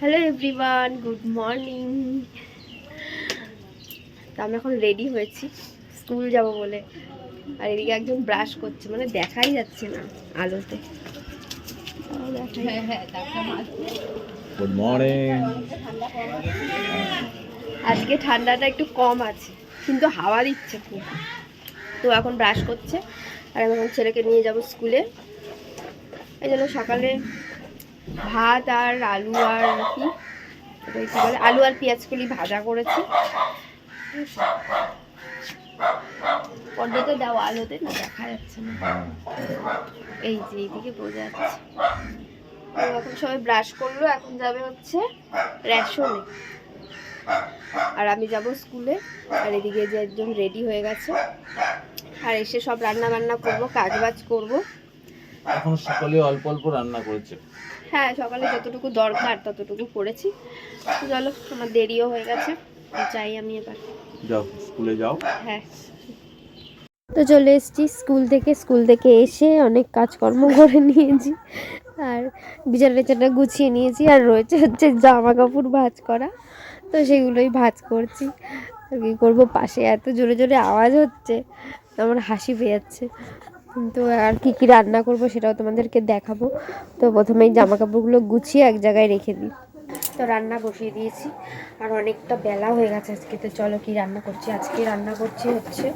Hello everyone, good morning. তো আমি এখন রেডি হয়েছি স্কুল যাব বলে। আর এদিকে একজন ব্রাশ করছে, মানে দেখাই যাচ্ছে না আলোতে। Good morning. আজকে ঠান্ডাটা একটু কম আছে, কিন্তু হাওয়া দিচ্ছে খুব। তো এখন ব্রাশ করছে আর আমি এখন ছেলেকে নিয়ে যাব স্কুলে। এই জন্য সকালে ভাত আর আলু আর কি বলে, আলু আর পেঁয়াজ কলি ভাজা করেছি। পর্দাতে দাও, আলোতে না দেখা যাচ্ছে না। এই যে এইদিকে বোঝা যাচ্ছে। এখন সবাই ব্রাশ করলো, এখন যাবে হচ্ছে রেশনে, আর আমি যাব স্কুলে। আর এদিকে যে একজন রেডি হয়ে গেছে, আর এসে সব রান্না বান্না করবো, কাজ বাজ করবো। এখন সকালে অল্প অল্প রান্না করেছে। হ্যাঁ, সকালে যতটুকু দরকার ততটুকু করেছি। চলো, আমার দেরিও হয়ে গেছে, যাই আমি এবার। যাও স্কুলে যাও। হ্যাঁ, তো চলে এসেছি স্কুল থেকে এসে অনেক কাজকর্ম করে নিয়েছি, আর বিছানা টিছানা গুছিয়ে নিয়েছি। আর রয়েছে হচ্ছে জামা কাপড় ভাঁজ করা, তো সেগুলোই ভাঁজ করছি। আর কী করবো, পাশে এত জোরে জোরে আওয়াজ হচ্ছে, আমার হাসি পেয়ে যাচ্ছে। কিন্তু আর কি কি রান্না করব সেটাও তোমাদেরকে দেখাবো। তো প্রথমেই জামা কাপড়গুলো গুছিয়ে এক জায়গায় রেখে দিই। তো রান্না বসিয়ে দিয়েছি, আর অনেকটা বেলা হয়ে গেছে আজকে। তো চলো কি রান্না করছি। আজকে রান্না করছি হচ্ছে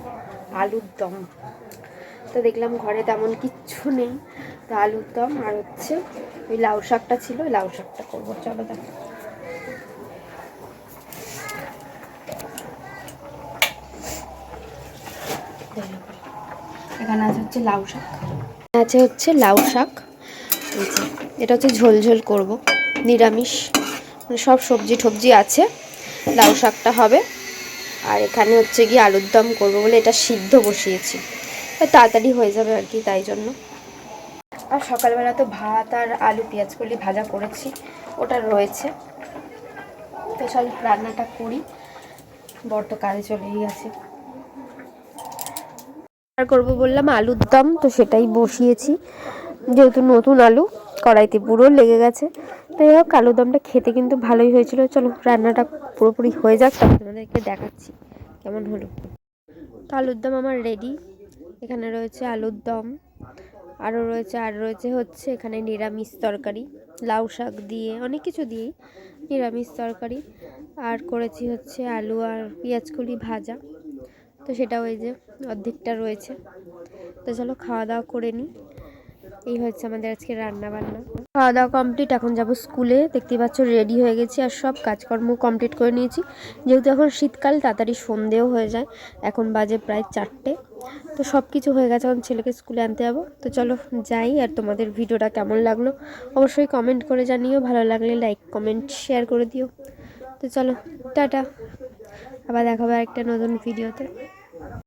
আলুর দম। তো দেখলাম ঘরে তেমন কিচ্ছু নেই, তো আলুর দম আর হচ্ছে ওই লাউ শাকটা ছিল, ওই লাউ শাকটা করবো। চলো দেখো। এখানে আছে হচ্ছে লাউ শাক, এটা হচ্ছে ঝোল ঝোল করবো, নিরামিষ, মানে সব সবজি টবজি আছে। লাউ শাকটা হবে, আর এখানে হচ্ছে গিয়ে আলুর দম করবো বলে এটা সিদ্ধ বসিয়েছি, তাড়াতাড়ি হয়ে যাবে আর কি, তাই জন্য। আর সকালবেলা তো ভাত আর আলু পেঁয়াজ কলি ভাজা করেছি, ওটা রয়েছে। তো সব রান্নাটা করি, বর তো কাজে চলেই গেছে। আর করবো বললাম আলুর দম, তো সেটাই বসিয়েছি। যেহেতু নতুন আলু, কড়াইতে পুরো লেগে গেছে। তো এই হোক, আলুর দমটা খেতে কিন্তু ভালোই হয়েছিল। চলো রান্নাটা পুরোপুরি হয়ে যাক, তারপর তোমাদেরকে দেখাচ্ছি কেমন হলো। তো আলুর দম আমার রেডি। এখানে রয়েছে আলুর দম, আর রয়েছে হচ্ছে এখানে নিরামিষ তরকারি, লাউ শাক দিয়ে অনেক কিছু দিয়েই নিরামিষ তরকারি। আর করেছি হচ্ছে আলু আর পেঁয়াজ কলি ভাজা, তো সেটা ওই যে অর্ধেকটা রয়েছে। তো চলো খাওয়া দাওয়া করে নিই। এই হচ্ছে আমাদের আজকে রান্না বান্না। খাওয়া দাওয়া কমপ্লিট, এখন যাব স্কুলে। দেখতেই পাচ্ছ রেডি হয়ে গেছি, আর সব কাজকর্ম কমপ্লিট করে নিয়েছি। যেহেতু এখন শীতকাল, তাড়াতাড়ি সন্ধেও হয়ে যায়, এখন বাজে প্রায় 4টে। তো সব কিছু হয়ে গেছে, এখন ছেলেকে স্কুলে আনতে যাবো। তো চলো যাই, আর তোমাদের ভিডিওটা কেমন লাগলো অবশ্যই কমেন্ট করে জানিও, ভালো লাগলে লাইক কমেন্ট শেয়ার করে দিও। তো চলো টাটা, আবার দেখাবো একটা নতুন ভিডিওতে।